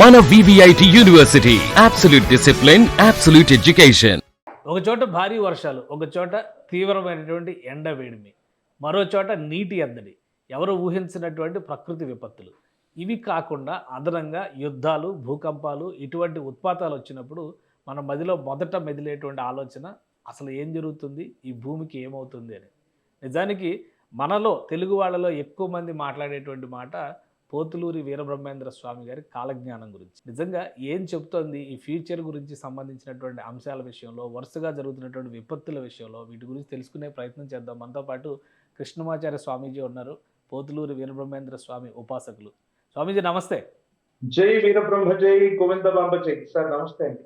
మన VVIT university absolute discipline, absolute education. ఒక చోట భారీ వర్షాలు, ఒక చోట తీవ్రమైనటువంటి ఎండ వేడిమి, మరో చోట నీటి ఎద్దడి, ఎవరు ఊహించినటువంటి ప్రకృతి విపత్తులు. ఇవి కాకుండా అదనంగా యుద్ధాలు, భూకంపాలు, ఇటువంటి ఉత్పాతాలు వచ్చినప్పుడు మన మదిలో మొదట మెదిలేటువంటి ఆలోచన అసలు ఏం జరుగుతుంది, ఈ భూమికి ఏమవుతుంది అని. నిజానికి మనలో తెలుగు వాళ్ళలో ఎక్కువ మంది మాట్లాడేటువంటి మాట పోతులూరి వీరబ్రహ్మేంద్ర స్వామి గారి కాలజ్ఞానం గురించి. నిజంగా ఏం చెప్తోంది ఈ ఫ్యూచర్ గురించి సంబంధించినటువంటి అంశాల విషయంలో, వరుసగా జరుగుతున్నటువంటి విపత్తుల విషయంలో, వీటి గురించి తెలుసుకునే ప్రయత్నం చేద్దాం. మనతో పాటు కృష్ణమాచార్య స్వామీజీ ఉన్నారు, పోతులూరి వీరబ్రహ్మేంద్ర స్వామి ఉపాసకులు. స్వామీజీ నమస్తే. జై వీరబ్రహ్మ, జై గోవిందబాంబ, జై సార్. నమస్తే అండి.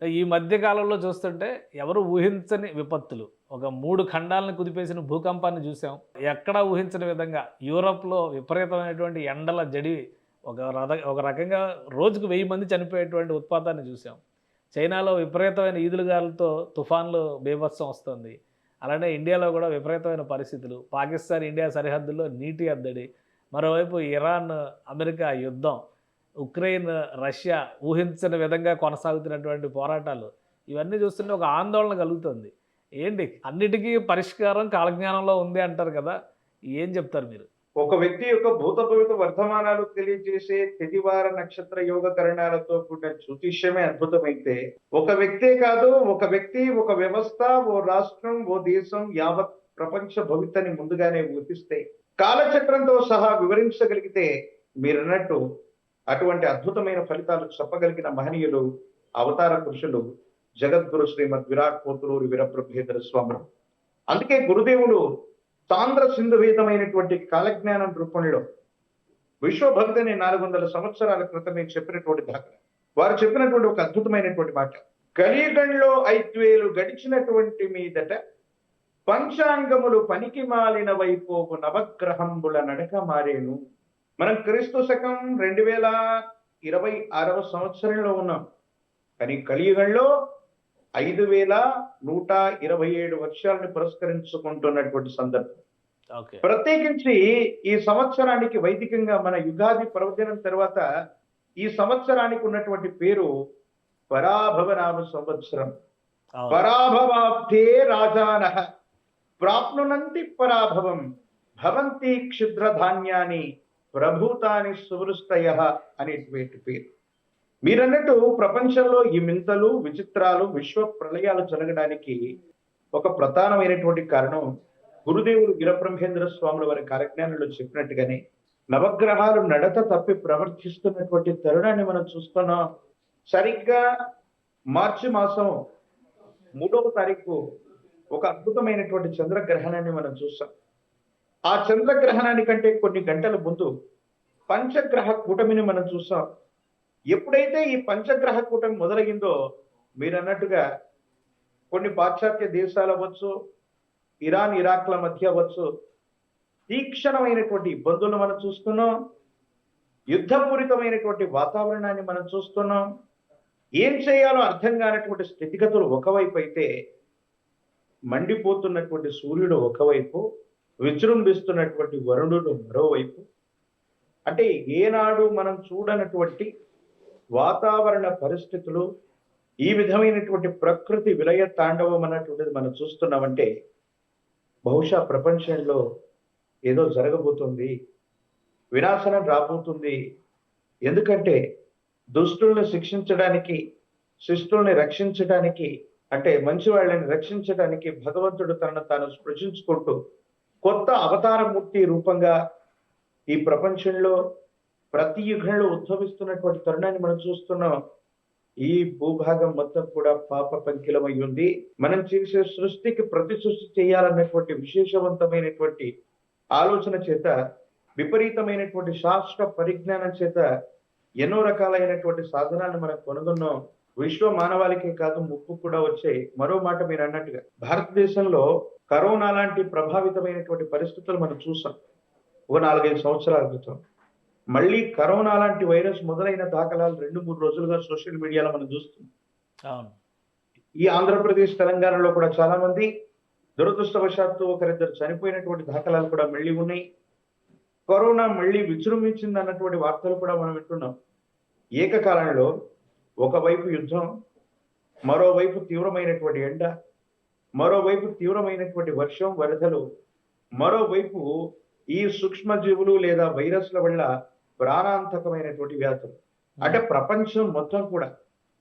ఈ మధ్య కాలంలో చూస్తుంటే ఎవరు ఊహించని విపత్తులు, ఒక 3 ఖండాలను కుదిపేసిన భూకంపాన్ని చూసాం. ఎక్కడా ఊహించని విధంగా యూరప్లో విపరీతమైనటువంటి ఎండల జడి, ఒక రకంగా రోజుకు 1000 మంది చనిపోయేటువంటి ఉత్పాతాన్ని చూసాం. చైనాలో విపరీతమైన ఈదులుగాలతో తుఫాన్లు బీభత్సం వస్తుంది. అలానే ఇండియాలో కూడా విపరీతమైన పరిస్థితులు, పాకిస్తాన్ ఇండియా సరిహద్దుల్లో నీటి ఎద్దడి, మరోవైపు ఇరాన్ అమెరికా యుద్ధం, ఉక్రెయిన్ రష్యా ఊహించని విధంగా కొనసాగుతున్నటువంటి పోరాటాలు, ఇవన్నీ చూస్తుంటే ఒక ఆందోళన కలుగుతుంది. ఏంటి అన్నిటికీ పరిష్కారం కాలజ్ఞానంలో ఉంది అంటారు కదా, ఏం చెప్తారు మీరు? ఒక వ్యక్తి యొక్క భూత భవిత వర్తమానాలు తెలియజేసే తిదివార నక్షత్ర యోగ కరణాలతో కూడిన జ్యోతిష్యమే అద్భుతమైతే, ఒక వ్యక్తే కాదు, ఒక వ్యక్తి, ఒక వ్యవస్థ, ఓ రాష్ట్రం, ఓ దేశం, యావత్ ప్రపంచ భవితని ముందుగానే ఊహిస్తే, కాలచక్రంతో సహా వివరించగలిగితే, మీరన్నట్టు అటువంటి అద్భుతమైన ఫలితాలు చెప్పగలిగిన మహనీయులు, అవతార పురుషులు జగద్గురు శ్రీమద్ విరాట్ పోతులూరి వీరబ్రహ్మేంద్ర స్వామి. అందుకే గురుదేవులు సాంద్ర సింధువేదమైనటువంటి కాలజ్ఞానం రూపంలో విశ్వభక్తిని 400 సంవత్సరాల క్రితమే చెప్పినటువంటి దాఖలా. వారు చెప్పినటువంటి ఒక అద్భుతమైనటువంటి మాట, కలియుగంలో 5000 గడిచినటువంటి మీదట పంచాంగములు పనికి మాలిన వైపోవు నవగ్రహంబుల నడక మారేను. మనం క్రీస్తు శకం 2026వ సంవత్సరంలో ఉన్నాం. కానీ కలియుగంలో 5127 వర్షాలను పురస్కరించుకుంటున్నటువంటి సందర్భం. ప్రత్యేకించి ఈ సంవత్సరానికి వైదికంగా మన యుగాది పర్వదినం తర్వాత ఈ సంవత్సరానికి ఉన్నటువంటి పేరు పరాభవనామ సంవత్సరం. పరాభవాబ్ధే రాజానః ప్రాప్నునంతి పరాభవం భవంతి క్షుద్ర ధాన్యాని ప్రభూతాని సువృష్టయ అనేటువంటి పేరు. మీరన్నట్టు ప్రపంచంలో ఈ వింతలు, విచిత్రాలు, విశ్వ ప్రళయాలు జరగడానికి ఒక ప్రధానమైనటువంటి కారణం గురుదేవులు వీరబ్రహ్మేంద్ర స్వాముల వారి కాలజ్ఞానంలో చెప్పినట్టుగానే నవగ్రహాలు నడత తప్పి ప్రవర్తిస్తున్నటువంటి తరుణాన్ని మనం చూస్తున్నాం. సరిగ్గా మార్చి మాసం 3వ తారీఖు ఒక అద్భుతమైనటువంటి చంద్రగ్రహణాన్ని మనం చూస్తాం. ఆ చంద్రగ్రహణానికంటే కొన్ని గంటల ముందు పంచగ్రహ కూటమిని మనం చూసాం. ఎప్పుడైతే ఈ పంచగ్రహ కూటమి మొదలైందో, మీరు అన్నట్టుగా కొన్ని పాశ్చాత్య దేశాలు అవ్వచ్చు, ఇరాన్ ఇరాక్ల మధ్య అవ్వచ్చు, తీక్షణమైనటువంటి ఇబ్బందులు మనం చూస్తున్నాం. యుద్ధపూరితమైనటువంటి వాతావరణాన్ని మనం చూస్తున్నాం. ఏం చేయాలో అర్థం కానటువంటి స్థితిగతులు ఒకవైపు అయితే, మండిపోతున్నటువంటి సూర్యుడు ఒకవైపు, విజృంభిస్తున్నటువంటి వరుణుడు మరోవైపు. అంటే ఏనాడు మనం చూడనటువంటి వాతావరణ పరిస్థితులు, ఈ విధమైనటువంటి ప్రకృతి విలయ తాండవం అన్నటువంటిది మనం చూస్తున్నామంటే, బహుశా ప్రపంచంలో ఏదో జరగబోతుంది, వినాశనం రాబోతుంది. ఎందుకంటే దుష్టుల్ని శిక్షించడానికి, శిష్టుల్ని రక్షించడానికి, అంటే మంచి వాళ్ళని రక్షించడానికి భగవంతుడు తనను తాను స్పృశించుకుంటూ కొత్త అవతారమూర్తి రూపంగా ఈ ప్రపంచంలో ప్రతి యుగంలో ఉద్భవిస్తున్నటువంటి తరుణాన్ని మనం చూస్తున్నాం. ఈ భూభాగం మొత్తం కూడా పాప పంకిలమై ఉంది. మనం చేసే సృష్టికి ప్రతి సృష్టి చేయాలన్నటువంటి విశేషవంతమైనటువంటి ఆలోచన చేత, విపరీతమైనటువంటి శాస్త్ర పరిజ్ఞానం చేత ఎన్నో రకాలైనటువంటి సాధనాలను మనం కనుగొన్నాం. విశ్వ మానవాళికే కాదు, ముప్పు కూడా వచ్చాయి. మరో మాట మీరు అన్నట్టుగా భారతదేశంలో కరోనా లాంటి ప్రభావితమైనటువంటి పరిస్థితులు మనం చూసాం ఒక 4-5 సంవత్సరాల క్రితం. మళ్ళీ కరోనా లాంటి వైరస్ మొదలైన దాఖలాలు 2-3 రోజులుగా సోషల్ మీడియాలో మనం చూస్తున్నాం. ఈ ఆంధ్రప్రదేశ్, తెలంగాణలో కూడా చాలా మంది, దురదృష్టవశాత్తు ఒకరిద్దరు చనిపోయినటువంటి దాఖలాలు కూడా మళ్ళీ ఉన్నాయి. కరోనా మళ్ళీ విజృంభించింది అన్నటువంటి వార్తలు కూడా మనం వింటున్నాం. ఏకకాలంలో ఒకవైపు యుద్ధం, మరోవైపు తీవ్రమైనటువంటి ఎండ, మరోవైపు తీవ్రమైనటువంటి వర్షం, వరదలు, మరోవైపు ఈ సూక్ష్మజీవులు లేదా వైరస్ల వల్ల ప్రాణాంతకమైనటువంటి వ్యాధులు. అంటే ప్రపంచం మొత్తం కూడా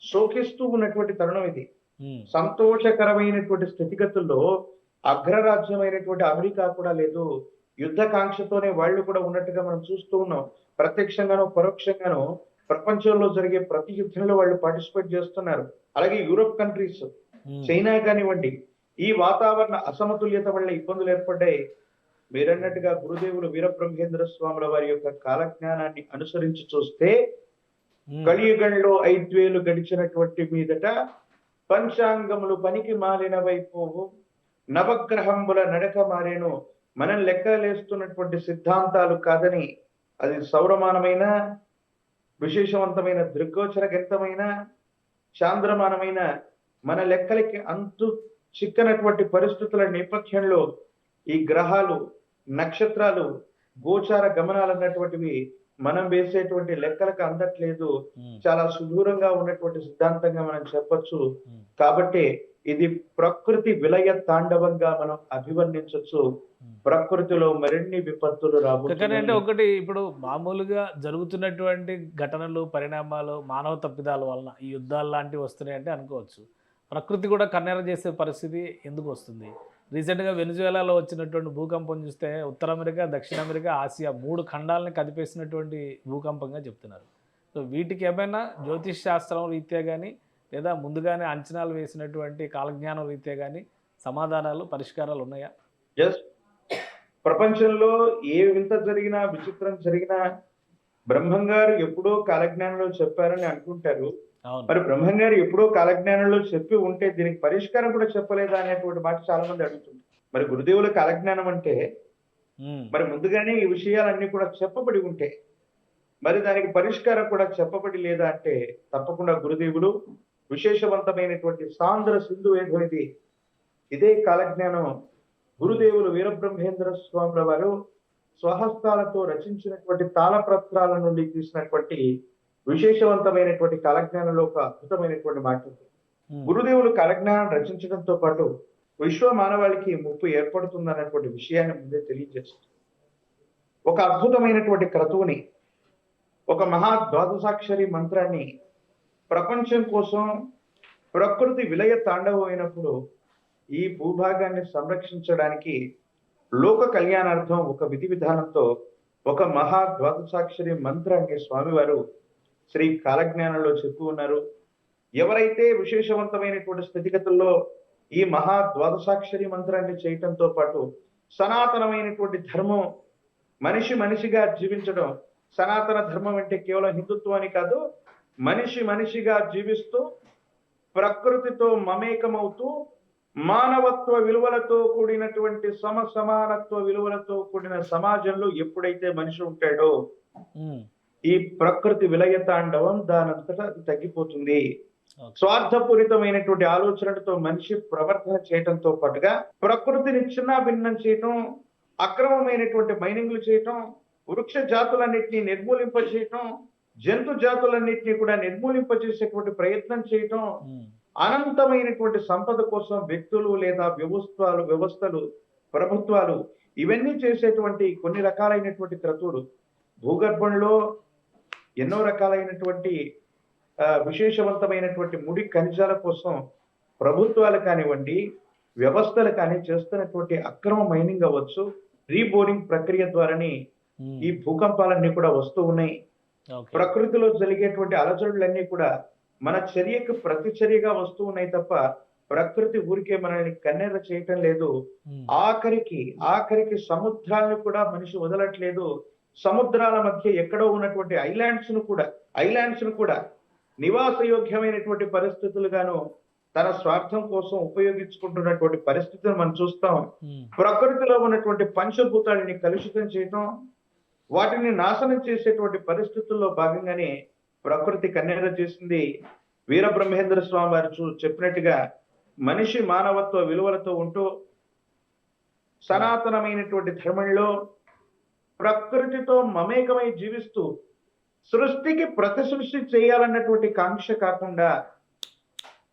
శోకిస్తూ ఉన్నటువంటి తరుణం ఇది. సంతోషకరమైనటువంటి స్థితిగతుల్లో అగ్రరాజ్యమైనటువంటి అమెరికా కూడా లేదు. యుద్ధకాంక్షతోనే వాళ్ళు కూడా ఉన్నట్టుగా మనం చూస్తూ ఉన్నాం. ప్రత్యక్షంగానో పరోక్షంగానో ప్రపంచంలో జరిగే ప్రతి యుద్ధంలో వాళ్ళు పార్టిసిపేట్ చేస్తున్నారు. అలాగే యూరోప్ కంట్రీస్, చైనా కానివ్వండి, ఈ వాతావరణ అసమతుల్యత వల్ల ఇబ్బందులు ఏర్పడ్డాయి. మీరన్నట్టుగా గురుదేవులు వీరబ్రహ్మేంద్ర స్వాముల వారి యొక్క కాలజ్ఞానాన్ని అనుసరించి చూస్తే కలియుగంలో 5 వేలు గడిచినటువంటి మీదట పంచాంగములు పనికి మాలిన వైపోవు, నవగ్రహముల నడక మారేను. మనం లెక్కలేస్తున్నటువంటి సిద్ధాంతాలు కాదని, అది సౌరమానమైన, విశేషవంతమైన దృగ్గోచర గణితమైన, చాంద్రమానమైన మన లెక్కలకి అంతు చిక్కనటువంటి పరిస్థితుల నేపథ్యంలో ఈ గ్రహాలు, నక్షత్రాలు, గోచార గమనాలు అన్నటువంటివి మనం వేసేటువంటి లెక్కలకు అందట్లేదు. చాలా సుదూరంగా ఉన్నటువంటి సిద్ధాంతంగా మనం చెప్పొచ్చు. కాబట్టి ఇది ప్రకృతి విలయ తాండవంగా మనం అభివర్ణించవచ్చు. ప్రకృతిలో మరిన్ని విపత్తులు అంటే రాబోతున్నాయి. ఒకటి ఇప్పుడు మామూలుగా జరుగుతున్నటువంటి ఘటనలు, పరిణామాలు, మానవ తప్పిదాల వలన ఈ యుద్ధాలు లాంటివి వస్తున్నాయి అంటే అనుకోవచ్చు. ప్రకృతి కూడా కన్నెర చేసే పరిస్థితి ఎందుకు వస్తుంది? రీసెంట్గా వెనిజువేలాలో వచ్చినటువంటి భూకంపం చూస్తే ఉత్తర అమెరికా, దక్షిణ అమెరికా, ఆసియా 3 ఖండాలని కదిపేసినటువంటి భూకంపంగా చెప్తున్నారు. సో వీటికి ఏమైనా జ్యోతిష్ శాస్త్రం రీత్యా కానీ లేదా ముందుగానే అంచనాలు వేసినటువంటి కాలజ్ఞానం రీత్యా కానీ సమాధానాలు, పరిష్కారాలు ఉన్నాయా? ఎస్, ప్రపంచంలో ఏ వింత జరిగినా, విచిత్రం జరిగినా బ్రహ్మంగారు ఎప్పుడో కాలజ్ఞానంలో చెప్పారని అనుకుంటారు. అవును. మరి బ్రహ్మంగారు ఎప్పుడో కాలజ్ఞానంలో చెప్పి ఉంటే దీనికి పరిష్కారం కూడా చెప్పలేదా అనేటువంటి మాట చాలా మంది అడుగుతుంది. మరి గురుదేవుల కాలజ్ఞానం అంటే మరి ముందుగానే ఈ విషయాలన్నీ కూడా చెప్పబడి ఉంటే మరి దానికి పరిష్కారం కూడా చెప్పబడి లేదా అంటే తప్పకుండా గురుదేవులు విశేషవంతమైనటువంటి సాంద్ర సింధు వేదం ఇది. ఇదే కాలజ్ఞానం గురుదేవులు వీరబ్రహ్మేంద్ర స్వాముల వారు స్వహస్తాలతో రచించినటువంటి తాళపత్రాల నుండి తీసినటువంటి విశేషవంతమైనటువంటి కాలజ్ఞానంలో ఒక అద్భుతమైనటువంటి మాట ఉంది. గురుదేవులు కాలజ్ఞానం రచించడంతో పాటు విశ్వ మానవాళికి ముప్పు ఏర్పడుతుంది అన్నటువంటి విషయాన్ని ముందే తెలియజేస్తుంది. ఒక అద్భుతమైనటువంటి క్రతువుని, ఒక మహా ద్వాదశాక్షరి మంత్రాన్ని ప్రపంచం కోసం ప్రకృతి విలయ తాండవం అయినప్పుడు ఈ భూభాగాన్ని సంరక్షించడానికి లోక కళ్యాణార్థం ఒక విధి విధానంతో ఒక మహా ద్వాదశాక్షరి మంత్రాన్ని స్వామివారు శ్రీ కాలజ్ఞానంలో చెప్పి ఉన్నారు. ఎవరైతే విశేషవంతమైనటువంటి స్థితిగతుల్లో ఈ మహా ద్వాదశాక్షరి మంత్రాన్ని చేయటంతో పాటు సనాతనమైనటువంటి ధర్మం, మనిషిగా జీవించడం, సనాతన ధర్మం అంటే కేవలం హిందుత్వాన్ని కాదు, మనిషిగా జీవిస్తూ ప్రకృతితో మమేకమవుతూ మానవత్వ విలువలతో కూడినటువంటి సమానత్వ విలువలతో కూడిన సమాజంలో ఎప్పుడైతే మనిషి ఉంటాడో ఈ ప్రకృతి విలయ తాండవం దానంతటా తగ్గిపోతుంది. స్వార్థపూరితమైనటువంటి ఆలోచనలతో మనిషి ప్రవర్తన చేయటంతో పాటుగా ప్రకృతిని చిన్న భిన్నం చేయటం, అక్రమమైనటువంటి మైనింగ్లు చేయటం, వృక్ష జాతులన్నింటినీ నిర్మూలింప చేయటం, జంతు జాతులన్నింటినీ కూడా నిర్మూలింపజేసేటువంటి ప్రయత్నం చేయటం, అనంతమైనటువంటి సంపద కోసం వ్యక్తులు లేదా వ్యవస్థలు, ప్రభుత్వాలు ఇవన్నీ చేసేటువంటి కొన్ని రకాలైనటువంటి క్రతువులు, భూగర్భంలో ఎన్నో రకాలైనటువంటి విశేషవంతమైనటువంటి ముడి ఖనిజాల కోసం ప్రభుత్వాలు కానివ్వండి, వ్యవస్థలు కానీ చేస్తున్నటువంటి అక్రమ మైనింగ్ అవ్వచ్చు, రీబోరింగ్ ప్రక్రియ ద్వారానే ఈ భూకంపాలన్నీ కూడా వస్తూ ఉన్నాయి. ప్రకృతిలో జరిగేటువంటి అలజడులన్నీ కూడా మన చర్యకు ప్రతిచర్యగా వస్తూ ఉన్నాయి తప్ప ప్రకృతి ఊరికే మనల్ని కన్నెర్ర చేయటం లేదు. ఆఖరికి సముద్రాలను కూడా మనిషి వదలట్లేదు. సముద్రాల మధ్య ఎక్కడో ఉన్నటువంటి ఐలాండ్స్ ను కూడా నివాసయోగ్యమైనటువంటి పరిస్థితులుగాను తన స్వార్థం కోసం ఉపయోగించుకుంటున్నటువంటి పరిస్థితులు మనం చూస్తాం. ప్రకృతిలో ఉన్నటువంటి పంచభూతాలని కలుషితం చేయటం, వాటిని నాశనం చేసేటువంటి పరిస్థితుల్లో భాగంగానే ప్రకృతి కన్నెర్ర చేసింది. వీరబ్రహ్మేంద్ర స్వామి వారు చెప్పినట్టుగా మనిషి మానవత్వ విలువలతో ఉంటూ సనాతనమైనటువంటి ధర్మంలో ప్రకృతితో మమేకమై జీవిస్తూ సృష్టికి ప్రతి సృష్టి చేయాలన్నటువంటి కాంక్ష కాకుండా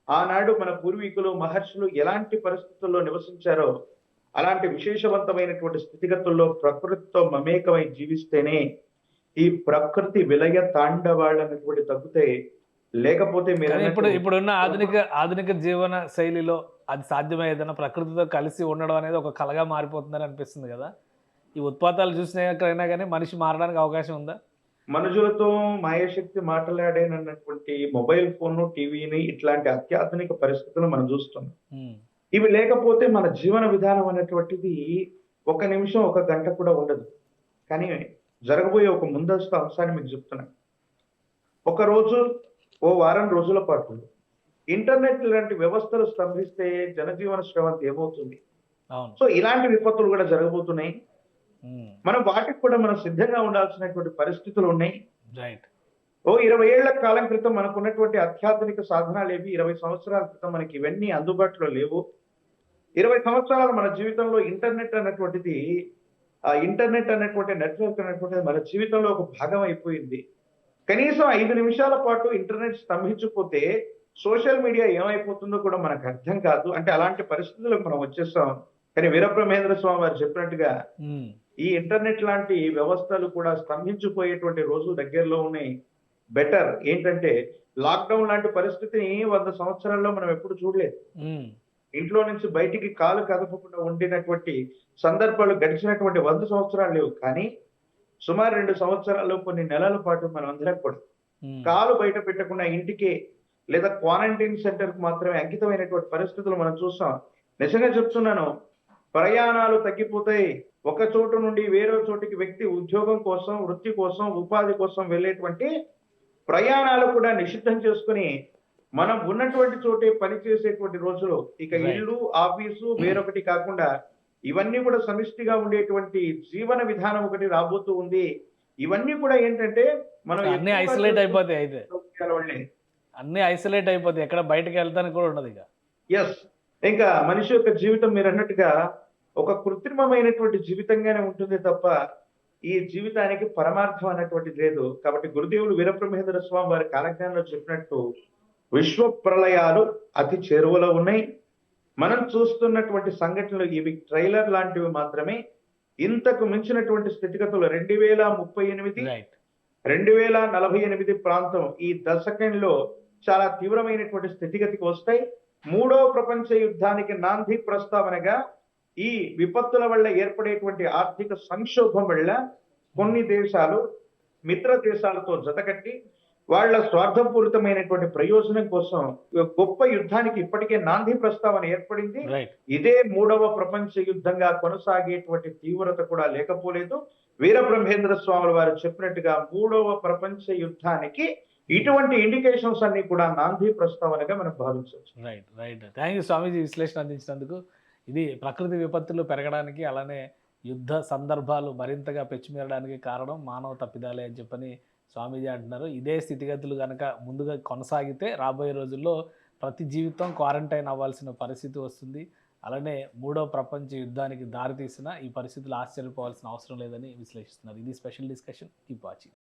ఆనాడు మన పూర్వీకులు మహర్షులు ఎలాంటి పరిస్థితుల్లో నివసించారో అలాంటి విశేషవంతమైనటువంటి స్థితిగతుల్లో ప్రకృతితో మమేకమై జీవిస్తేనే ఈ ప్రకృతి విలయ తాండవాళ్ళన్నటువంటి తగ్గుతాయి. లేకపోతే మీరు కానీ అన్నట్టు ఇప్పుడున్న ఆధునిక జీవన శైలిలో అది సాధ్యమయ్యేదన్న ప్రకృతితో కలిసి ఉండడం అనేది ఒక కళగా మారిపోతుందని అనిపిస్తుంది కదా. ఈ ఉత్పాతాలు చూసినాకైనా కానీ మనిషి మారడానికి అవకాశం ఉందా? మనుషులతో మాయాశక్తి మాట్లాడేనన్నటువంటి మొబైల్ ఫోన్, టీవీని ఇట్లాంటి అత్యాధునిక పరిస్థితులు మనం చూస్తున్నాం. ఉమ్, ఇవి లేకపోతే మన జీవన విధానం అనేటువంటిది ఒక నిమిషం, ఒక గంట కూడా ఉండదు. కానీ జరగబోయే ఒక ముందస్తు అంశాన్ని మీకు చెప్తున్నాను. ఒక రోజు, ఓ వారం రోజుల పాటు ఇంటర్నెట్ లాంటి వ్యవస్థలు స్తంభిస్తే జనజీవన శ్రవంతి ఏమవుతుంది? అవును. సో ఇలాంటి విపత్తులు కూడా జరగబోతున్నాయి. ఉమ్, మనం వాటికి కూడా మనం సిద్ధంగా ఉండాల్సినటువంటి పరిస్థితులు ఉన్నాయి. రైట్. ఓ 20 ఏళ్ల కాలం క్రితం మనకున్నటువంటి అత్యాధునిక సాధనాలు ఏవి? 20 సంవత్సరాల క్రితం మనకి ఇవన్నీ అందుబాటులో లేవు. 20 సంవత్సరాలు మన జీవితంలో ఇంటర్నెట్ అన్నటువంటిది ఇంటర్నెట్ అన్నటువంటి నెట్వర్క్ అన్నటువంటిది మన జీవితంలో ఒక భాగం అయిపోయింది. కనీసం 5 నిమిషాల పాటు ఇంటర్నెట్ స్తంభించిపోతే సోషల్ మీడియా ఏమైపోతుందో కూడా మనకు అర్థం కాదు. అంటే అలాంటి పరిస్థితులకు మనం వచ్చేస్తాం. కానీ వీరబ్రహ్మేంద్ర స్వామి వారు చెప్పినట్టుగా ఉమ్, ఈ ఇంటర్నెట్ లాంటి వ్యవస్థలు కూడా స్తంభించిపోయేటువంటి రోజులు దగ్గరలో ఉన్నాయి. బెటర్ ఏంటంటే లాక్డౌన్ లాంటి పరిస్థితిని 100 సంవత్సరాల్లో మనం ఎప్పుడు చూడలేదు. ఉమ్, ఇంట్లో నుంచి బయటికి కాలు కదపకుండా ఉండినటువంటి సందర్భాలు గడిచినటువంటి 100 సంవత్సరాలు లేవు. కానీ సుమారు 2 సంవత్సరాలు కొన్ని నెలల పాటు మనం అందరం కూడా ఉమ్, కాలు బయట పెట్టకుండా ఇంటికే లేదా క్వారంటైన్ సెంటర్ కు మాత్రమే అంకితమైనటువంటి పరిస్థితులు మనం చూస్తాం. నిజంగా చెప్తున్నాను, ప్రయాణాలు తగ్గిపోతాయి. ఒక చోటు నుండి వేరే చోటికి వ్యక్తి ఉద్యోగం కోసం, వృత్తి కోసం, ఉపాధి కోసం వెళ్ళేటువంటి ప్రయాణాలు కూడా నిషిద్ధం చేసుకుని మనం ఉన్నటువంటి చోటే పనిచేసేటువంటి రోజులు ఇక Right. ఇల్లు, ఆఫీసు వేరొకటి కాకుండా ఇవన్నీ కూడా సమిష్టిగా ఉండేటువంటి జీవన విధానం ఒకటి రాబోతూ ఉంది. ఇవన్నీ కూడా ఏంటంటే మనం అన్ని ఐసోలేట్ అయిపోతాయి. అయితే వల్లే. అన్ని ఐసోలేట్ అయిపోతాయి, ఎక్కడ బయటకు వెళ్తానికి కూడా ఉండదు ఇక. ఎస్. ఇంకా మనిషి యొక్క జీవితం మీరు అన్నట్టుగా ఒక కృత్రిమమైనటువంటి జీవితంగానే ఉంటుంది తప్ప ఈ జీవితానికి పరమార్థం అన్నటువంటిది లేదు. కాబట్టి గురుదేవులు వీరబ్రహ్మేంద్ర స్వామి వారి కాలజ్ఞానంలో చెప్పినట్టు విశ్వ ప్రళయాలు అతి చేరువలో ఉన్నాయి. మనం చూస్తున్నటువంటి సంఘటనలు ఇవి ట్రైలర్ లాంటివి మాత్రమే. ఇంతకు మించినటువంటి స్థితిగతులు 2038, రైట్. 2048 ప్రాంతం ఈ దశకంలో చాలా తీవ్రమైనటువంటి స్థితిగతికి వస్తాయి. మూడవ ప్రపంచ యుద్ధానికి నాంది ప్రస్తావనగా ఈ విపత్తుల వల్ల ఏర్పడేటువంటి ఆర్థిక సంక్షోభం వల్ల కొన్ని దేశాలు మిత్ర దేశాలతో జతకట్టి వాళ్ళ స్వార్థపూరితమైనటువంటి ప్రయోజనం కోసం గొప్ప యుద్ధానికి ఇప్పటికే నాంది ప్రస్తావన ఏర్పడింది. రైట్. ఇదే మూడవ ప్రపంచ యుద్ధంగా కొనసాగేటువంటి తీవ్రత కూడా లేకపోలేదు. వీరబ్రహ్మేంద్ర స్వాముల వారు చెప్పినట్టుగా మూడవ ప్రపంచ యుద్ధానికి ఇటువంటి ఇండికేషన్స్ అన్ని కూడా నాంది ప్రస్తావనగా మనం భావించవచ్చు. రైట్. రైట్. థ్యాంక్ యూ స్వామీజీ విశ్లేషణ అందించినందుకు. ఇది ప్రకృతి విపత్తులు పెరగడానికి, అలానే యుద్ధ సందర్భాలు మరింతగా పెచ్చిమేరడానికి కారణం మానవ తప్పిదాలే అని చెప్పని స్వామీజీ అంటున్నారు. ఇదే స్థితిగతులు కనుక ముందుగా కొనసాగితే రాబోయే రోజుల్లో ప్రతి జీవితం క్వారంటైన్ అవ్వాల్సిన పరిస్థితి వస్తుంది. అలానే మూడో ప్రపంచ యుద్ధానికి దారితీసిన ఈ పరిస్థితులు ఆశ్చర్యపోవాల్సిన అవసరం లేదని విశ్లేషిస్తున్నారు. ఇది స్పెషల్ డిస్కషన్. Keep watching.